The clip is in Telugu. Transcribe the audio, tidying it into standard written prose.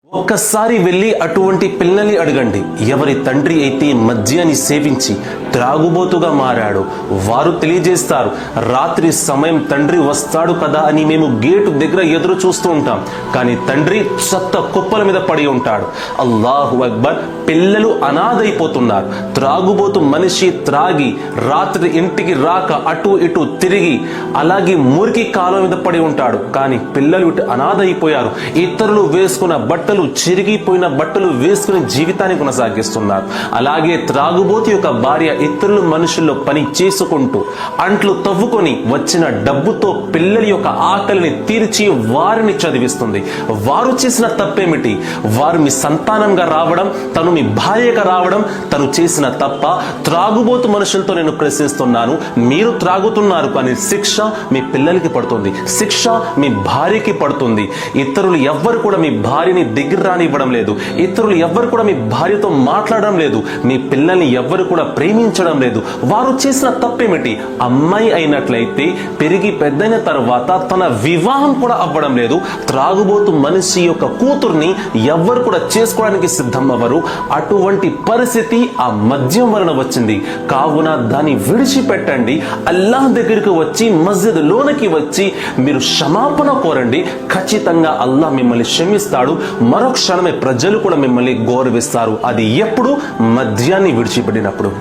ఒక్కసారి వెళ్ళి అటువంటి పిల్లల్ని అడగండి. ఎవరి తండ్రి అయితే మద్యాన్ని సేవించి త్రాగుబోతుగా మారాడో వారు తెలియజేస్తారు, రాత్రి సమయం తండ్రి వస్తాడు కదా అని మేము గేటు దగ్గర ఎదురు చూస్తూ ఉంటాం, కానీ తండ్రి చెత్త కుప్పల మీద పడి ఉంటాడు. అల్లాహు అక్బర్. పిల్లలు అనాథైపోతున్నారు. త్రాగుబోతు మనిషి త్రాగి రాత్రి ఇంటికి రాక అటు ఇటు తిరిగి అలాగే మురికి కాలం మీద పడి ఉంటాడు, కానీ పిల్లలు ఇటు అనాథైపోయారు. ఇతరులు వేసుకున్న బట్టలు, చిరిగిపోయిన బట్టలు వేసుకుని జీవితాన్ని కొనసాగిస్తున్నారు. అలాగే త్రాగుబోతు యొక్క భార్య ఇతరుల మనుషుల్లో పని చేసుకుంటూ అంట్లు తవ్వుకొని వచ్చిన డబ్బుతో పిల్లల యొక్క ఆకలిని తీర్చి వారిని చదివిస్తుంది. వారు చేసిన తప్పేమిటి? వారు మీ సంతానంగా రావడం, తను మీ భార్యగా రావడం తను చేసిన తప్ప? త్రాగుబోతు మనుషులతో నేను ప్రశ్నిస్తున్నాను, మీరు త్రాగుతున్నారు, కానీ శిక్ష మీ పిల్లలకి పడుతుంది, శిక్ష మీ భార్యకి పడుతుంది. ఇతరులు ఎవ్వరు కూడా మీ భార్యని దగ్గర రానివ్వడం లేదు, ఇతరులు ఎవ్వరు కూడా మీ భార్యతో మాట్లాడడం లేదు, మీ పిల్లల్ని ఎవ్వరు కూడా ప్రేమించడం లేదు. వారు చేసిన తప్పేమిటి? అమ్మాయి అయినట్లయితే పెరిగి పెద్దయిన తర్వాత తన వివాహం కూడా అవ్వడం లేదు. త్రాగుబోతు మనిషి యొక్క కూతుర్ని ఎవ్వరు కూడా చేసుకోవడానికి సిద్ధం అవ్వరు. అటువంటి పరిస్థితి ఆ మద్యం వలన వచ్చింది. కావున దాన్ని విడిచిపెట్టండి. అల్లాహ్ దగ్గరికి వచ్చి మస్జిద్ లోనికి వచ్చి మీరు క్షమాపణ కోరండి. ఖచ్చితంగా అల్లాహ్ మిమ్మల్ని క్షమిస్తాడు. మరో క్షణమే ప్రజలు కూడా మిమ్మల్ని గౌరవిస్తారు. అది ఎప్పుడు? మద్యాన్ని విడిచిపెట్టినప్పుడు.